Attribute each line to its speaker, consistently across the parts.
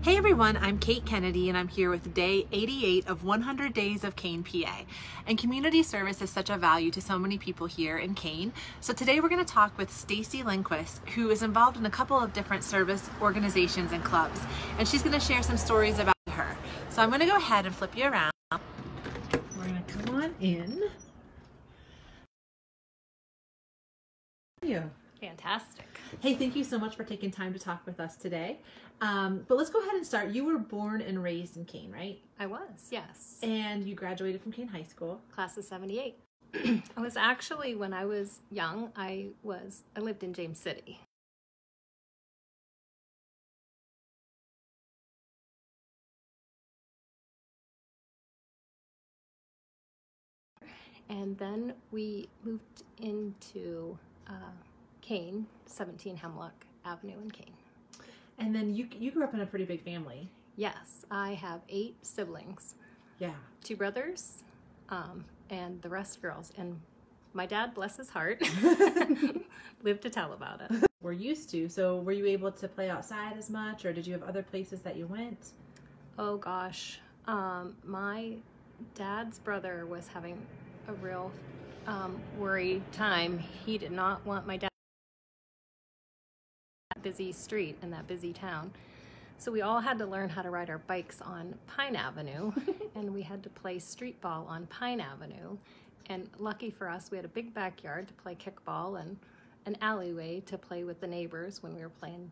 Speaker 1: Hey everyone, I'm Kate Kennedy and I'm here with day 88 of 100 Days of Kane, PA. And community service is such a value to so many people here in Kane. So today we're going to talk with Stacy Lindquist, who is involved in a couple of different service organizations and clubs. And she's going to share some stories about her. So I'm going to go ahead and flip you around. We're going to come on in. How are you?
Speaker 2: Fantastic.
Speaker 1: Hey, thank you so much for taking time to talk with us today. But let's go ahead and start. You were born and raised in Kane, right?
Speaker 2: I was, yes.
Speaker 1: And you graduated from Kane High School.
Speaker 2: Class of 78. I was actually, when I was young, I lived in James City. And then we moved into Kane, 17 Hemlock Avenue in Kane.
Speaker 1: And then you grew up in a pretty big family.
Speaker 2: Yes, I have 8 siblings.
Speaker 1: Yeah.
Speaker 2: 2 brothers, and the rest girls. And my dad, bless his heart, lived to tell about it.
Speaker 1: We're used to. So were you able to play outside as much, or did you have other places that you went?
Speaker 2: Oh gosh, my dad's brother was having a real worried time. He did not want my dad that busy street in that busy town. So we all had to learn how to ride our bikes on Pine Avenue and we had to play street ball on Pine Avenue. And lucky for us, we had a big backyard to play kickball and an alleyway to play with the neighbors when we were playing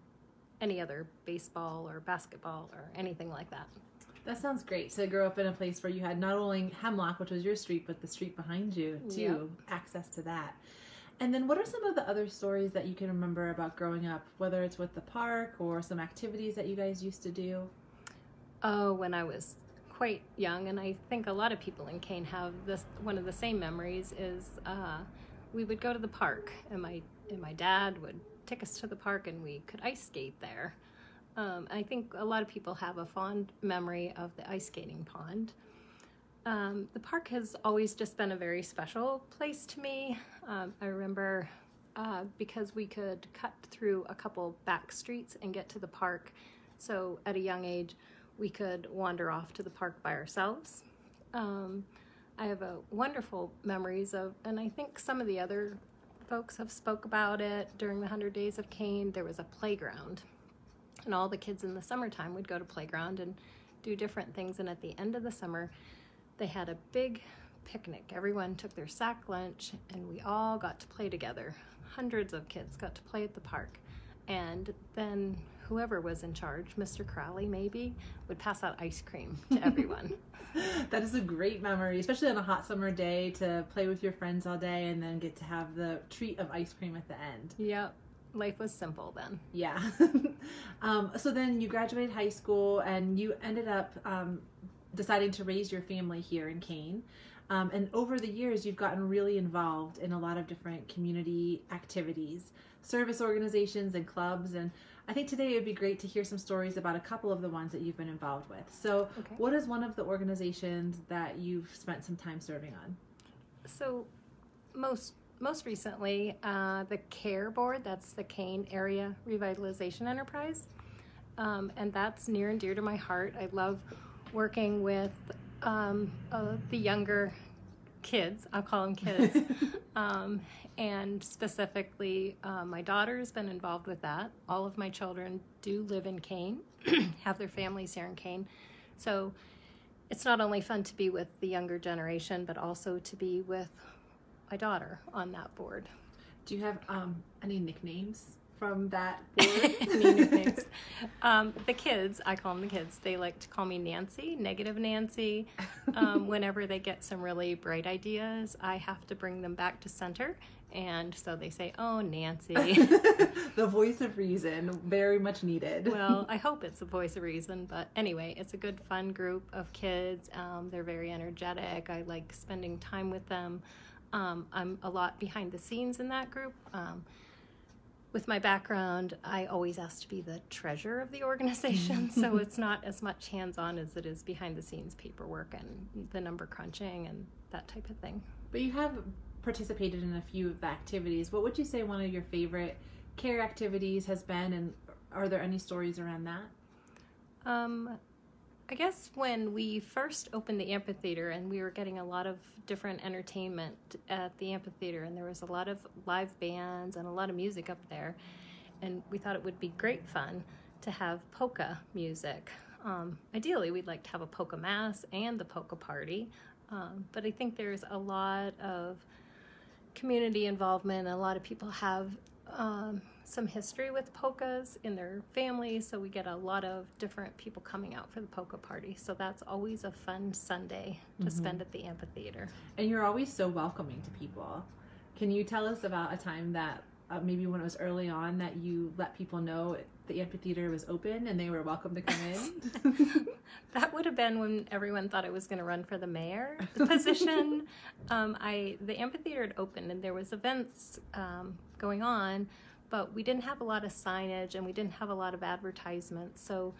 Speaker 2: any other baseball or basketball or anything like that.
Speaker 1: That sounds great, to grow up in a place where you had not only Hemlock, which was your street, but the street behind you too,
Speaker 2: Yep.
Speaker 1: access to that. And then what are some of the other stories that you can remember about growing up, whether it's with the park or some activities that you guys used to do?
Speaker 2: Oh, when I was quite young, and I think a lot of people in Kane have this, one of the same memories is we would go to the park and my dad would take us to the park and we could ice skate there. I think a lot of people have a fond memory of the ice skating pond. The park has always just been a very special place to me. I remember because we could cut through a couple back streets and get to the park. So at a young age, we could wander off to the park by ourselves. I have wonderful memories of, and I think some of the other folks have spoke about it during the 100 Days of Kane. There was a playground. And all the kids in the summertime would go to playground and do different things. And at the end of the summer, they had a big picnic. Everyone took their sack lunch and we all got to play together. Hundreds of kids got to play at the park. And then whoever was in charge, Mr. Crowley maybe, would pass out ice cream to everyone.
Speaker 1: That is a great memory, especially on a hot summer day, to play with your friends all day and then get to have the treat of ice cream at the end.
Speaker 2: Yep. Life was simple then.
Speaker 1: Yeah. So then you graduated high school and you ended up deciding to raise your family here in Kane. And over the years, you've gotten really involved in a lot of different community activities, service organizations and clubs. And I think today it would be great to hear some stories about a couple of the ones that you've been involved with. So
Speaker 2: Okay.
Speaker 1: What is one of the organizations that you've spent some time serving on?
Speaker 2: So most recently, the CARE Board, that's the Kane Area Revitalization Enterprise, and that's near and dear to my heart. I love working with the younger kids, I'll call them kids, and specifically my daughter's been involved with that. All of my children do live in Kane, have their families here in Kane, so it's not only fun to be with the younger generation, but also to be with my daughter on that board.
Speaker 1: Do you have any nicknames from that board?
Speaker 2: Any nicknames? The kids, I call them the kids, they like to call me Nancy, Negative Nancy. Whenever they get some really bright ideas, I have to bring them back to center. And so they say, oh, Nancy.
Speaker 1: The voice of reason, very much needed.
Speaker 2: Well, I hope it's a voice of reason, but anyway, it's a good, fun group of kids. They're very energetic. I like spending time with them. I'm a lot behind the scenes in that group. With my background, I always ask to be the treasurer of the organization, so it's not as much hands-on as it is behind the scenes paperwork and the number crunching and that type of thing.
Speaker 1: But you have participated in a few of the activities. What would you say one of your favorite CARE activities has been, and are there any stories around that?
Speaker 2: I guess when we first opened the amphitheater and we were getting a lot of different entertainment at the amphitheater, and there was a lot of live bands and a lot of music up there, and we thought it would be great fun to have polka music. Ideally, we'd like to have a polka mass and the polka party, but I think there's a lot of community involvement. A lot of people have some history with polkas in their families, so we get a lot of different people coming out for the polka party. So that's always a fun Sunday to spend at the amphitheater.
Speaker 1: And you're always so welcoming to people. Can you tell us about a time that maybe when it was early on that you let people know the amphitheater was open and they were welcome to come in?
Speaker 2: That would have been when everyone thought I was going to run for the mayor position. The amphitheater had opened and there was events going on, but we didn't have a lot of signage and we didn't have a lot of advertisements. So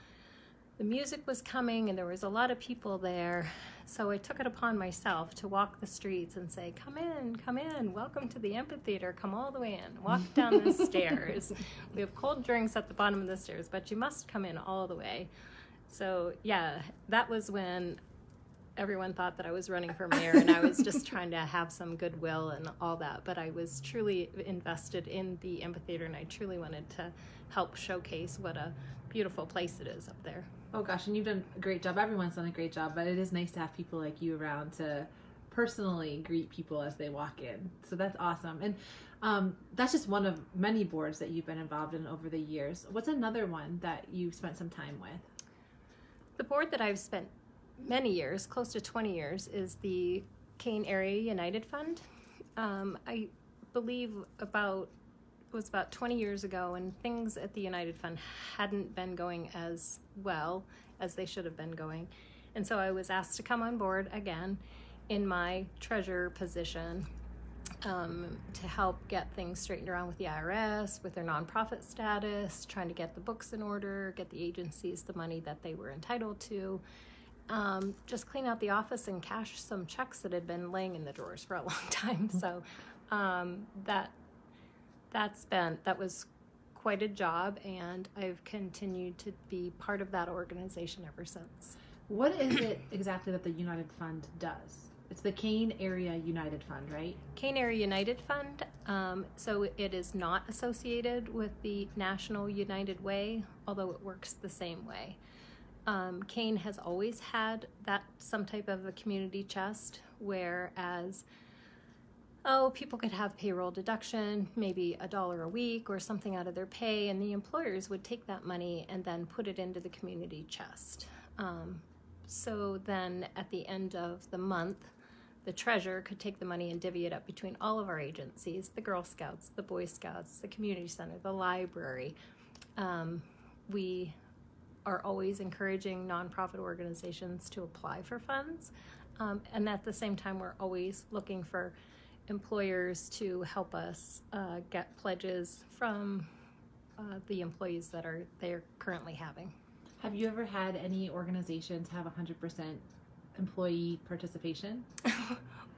Speaker 2: the music was coming and there was a lot of people there. So I took it upon myself to walk the streets and say, come in, welcome to the amphitheater, come all the way in, walk down the stairs. We have cold drinks at the bottom of the stairs, but you must come in all the way. So yeah, that was when everyone thought that I was running for mayor and I was just trying to have some goodwill and all that. But I was truly invested in the amphitheater and I truly wanted to help showcase what a beautiful place it is up there.
Speaker 1: Oh gosh, and you've done a great job. Everyone's done a great job, but it is nice to have people like you around to personally greet people as they walk in. So that's awesome. And that's just one of many boards that you've been involved in over the years. What's another one that you've spent some time with?
Speaker 2: The board that I've spent many years, close to 20 years, is the Kane Area United Fund. I believe it was about 20 years ago, and things at the United Fund hadn't been going as well as they should have been going. And so I was asked to come on board again in my treasurer position to help get things straightened around with the IRS, with their nonprofit status, trying to get the books in order, get the agencies the money that they were entitled to, just clean out the office and cash some checks that had been laying in the drawers for a long time. So that was quite a job, and I've continued to be part of that organization ever since.
Speaker 1: What is it exactly that the United Fund does? It's the Kane Area United Fund, right?
Speaker 2: Kane Area United Fund. So it is not associated with the National United Way, although it works the same way. Kane has always had some type of a community chest, whereas people could have payroll deduction, maybe $1 a week or something out of their pay, and the employers would take that money and then put it into the community chest. So then at the end of the month, the treasurer could take the money and divvy it up between all of our agencies, the Girl Scouts, the Boy Scouts, the community center, the library. We are always encouraging nonprofit organizations to apply for funds. And at the same time, we're always looking for employers to help us get pledges from the employees that they're currently having.
Speaker 1: Have you ever had any organizations have 100% employee participation?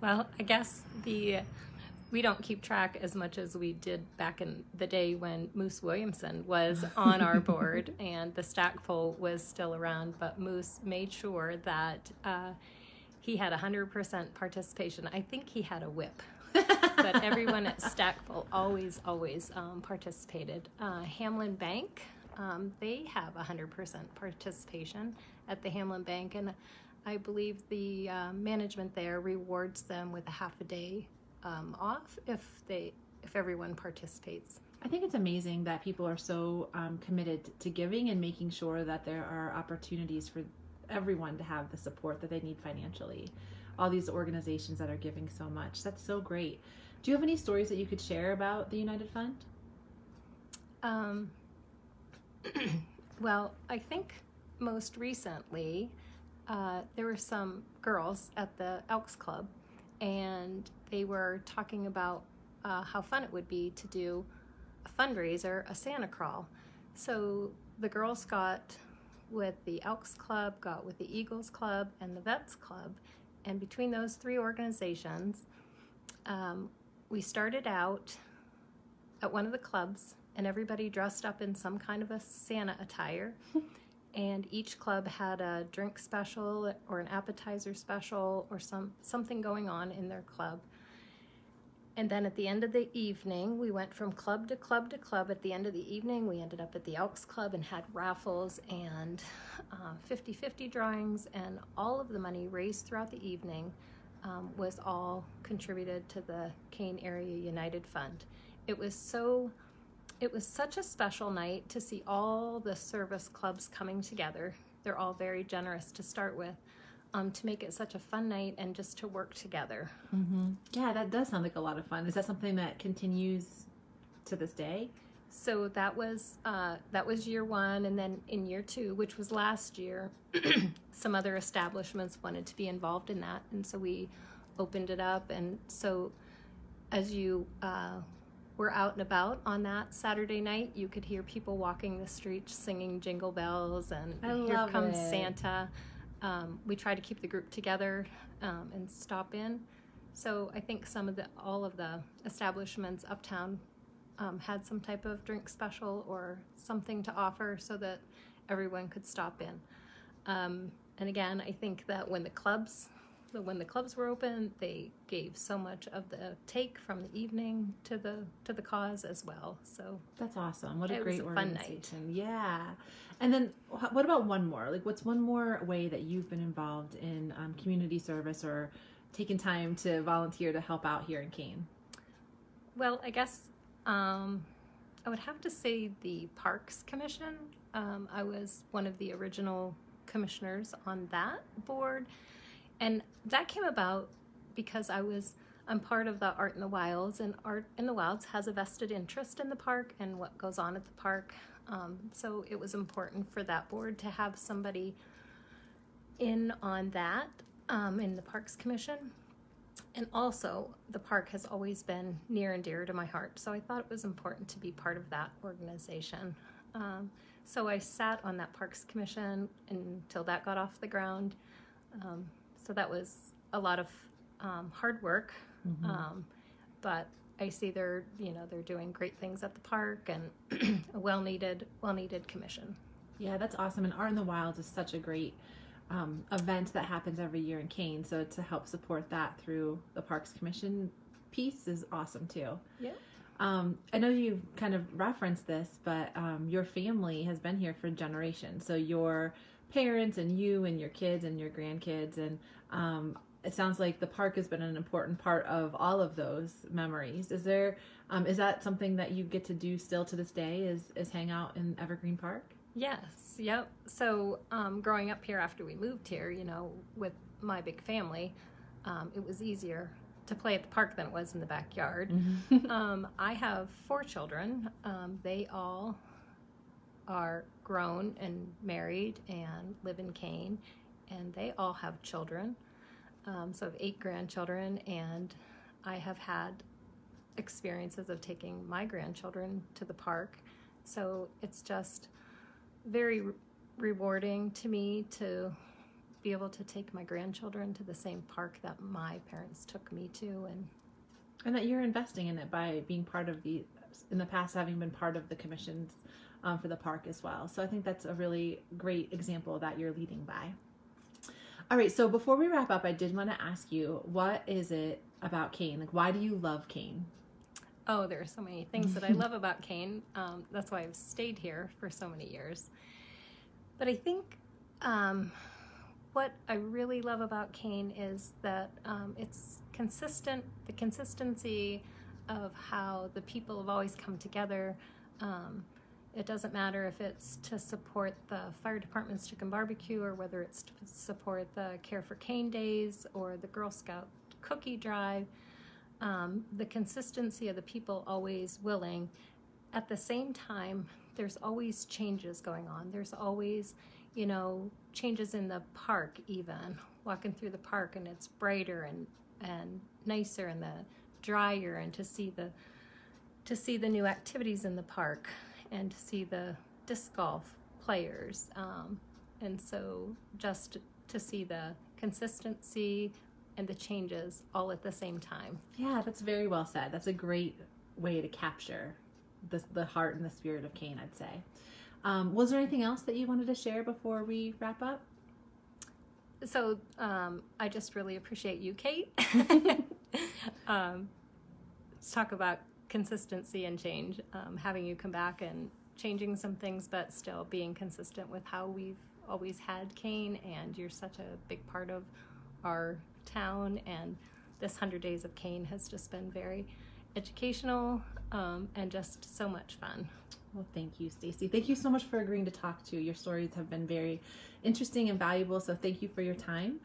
Speaker 2: Well, I guess we don't keep track as much as we did back in the day when Moose Williamson was on our board and the Stackpole was still around, but Moose made sure that he had 100% participation. I think he had a whip. But everyone at Stackpole always participated. Hamlin Bank, they have 100% participation at the Hamlin Bank, and I believe the management there rewards them with a half a day off if everyone participates.
Speaker 1: I think it's amazing that people are so committed to giving and making sure that there are opportunities for everyone to have the support that they need financially. All these organizations that are giving so much. That's so great. Do you have any stories that you could share about the United Fund?
Speaker 2: Well, I think most recently there were some girls at the Elks Club, and they were talking about how fun it would be to do a fundraiser, a Santa crawl. So the girls got with the Elks Club, got with the Eagles Club, and the Vets Club. And between those three organizations, we started out at one of the clubs, and everybody dressed up in some kind of a Santa attire. and each club had a drink special or an appetizer special or something going on in their club. And then at the end of the evening, we went from club to club to club. At the end of the evening, we ended up at the Elks Club and had raffles and 50-50 drawings, and all of the money raised throughout the evening was all contributed to the Kane Area United Fund. It was such a special night to see all the service clubs coming together. They're all very generous to start with. To make it such a fun night and just to work together.
Speaker 1: Mm-hmm. Yeah, that does sound like a lot of fun. Is that something that continues to this day?
Speaker 2: So that was year one, and then in year two, which was last year, some other establishments wanted to be involved in that, and so we opened it up. And so as you were out and about on that Saturday night, you could hear people walking the streets singing Jingle Bells and Here Comes Santa. We try to keep the group together and stop in. So I think all of the establishments uptown had some type of drink special or something to offer so that everyone could stop in. And again, I think that when the clubs were open, they gave so much of the take from the evening to the cause as well. So
Speaker 1: that's awesome. What a great
Speaker 2: organization.
Speaker 1: Fun night. Yeah. And then what about one more? Like, what's one more way that you've been involved in community service or taken time to volunteer to help out here in Kane?
Speaker 2: Well, I guess I would have to say the Parks Commission. I was one of the original commissioners on that board. And that came about because I'm part of the Art in the Wilds, and Art in the Wilds has a vested interest in the park and what goes on at the park. So it was important for that board to have somebody in on that in the Parks Commission. And also, the park has always been near and dear to my heart, so I thought it was important to be part of that organization. So I sat on that Parks Commission until that got off the ground. So that was a lot of hard work, but I see they're doing great things at the park and a well-needed commission.
Speaker 1: Yeah, that's awesome. And Art in the Wilds is such a great event that happens every year in Kane. So to help support that through the Parks Commission piece is awesome too.
Speaker 2: Yeah.
Speaker 1: I know you kind of referenced this, but your family has been here for generations. So your parents and you and your kids and your grandkids, and it sounds like the park has been an important part of all of those memories. Is that something that you get to do still to this day, is hang out in Evergreen Park?
Speaker 2: Yes, yep. So growing up here after we moved here, with my big family, it was easier to play at the park than it was in the backyard. I have 4 children. They all are grown and married and live in Kane, and they all have children. So I have 8 grandchildren, and I have had experiences of taking my grandchildren to the park. So it's just very rewarding to me to be able to take my grandchildren to the same park that my parents took me to,
Speaker 1: and that you're investing in it by being part of in the past, having been part of the commissions for the park as well. So I think that's a really great example that you're leading by. All right, so before we wrap up, I did want to ask you, what is it about Kane? Like, why do you love Kane?
Speaker 2: Oh, there are so many things that I love about Kane. That's why I've stayed here for so many years. But I think what I really love about Kane is that it's consistent, the consistency of how the people have always come together. It doesn't matter if it's to support the fire department's chicken barbecue, or whether it's to support the Care for Kane Days or the Girl Scout cookie drive. The consistency of the people always willing. At the same time, there's always changes going on. There's always, changes in the park even. Walking through the park and it's brighter and nicer and the drier, and to see the new activities in the park and to see the disc golf players. And so just to see the consistency and the changes all at the same time.
Speaker 1: Yeah, that's very well said. That's a great way to capture the heart and the spirit of Kane, I'd say. Was there anything else that you wanted to share before we wrap up?
Speaker 2: So I just really appreciate you, Kate. Let's talk about consistency and change, having you come back and changing some things, but still being consistent with how we've always had Kane, and you're such a big part of our town, and this 100 Days of Kane has just been very educational and just so much fun.
Speaker 1: Well, thank you, Stacy. Thank you so much for agreeing to talk to. Your stories have been very interesting and valuable, so thank you for your time.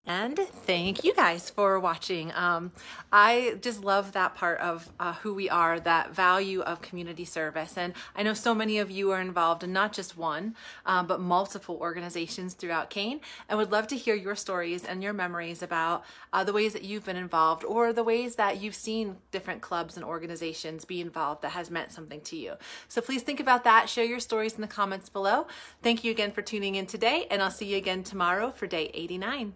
Speaker 1: And thank you guys for watching. I just love that part of who we are, that value of community service. And I know so many of you are involved in not just one, but multiple organizations throughout Kane. And would love to hear your stories and your memories about the ways that you've been involved, or the ways that you've seen different clubs and organizations be involved that has meant something to you. So please think about that. Share your stories in the comments below. Thank you again for tuning in today, and I'll see you again tomorrow for day 89.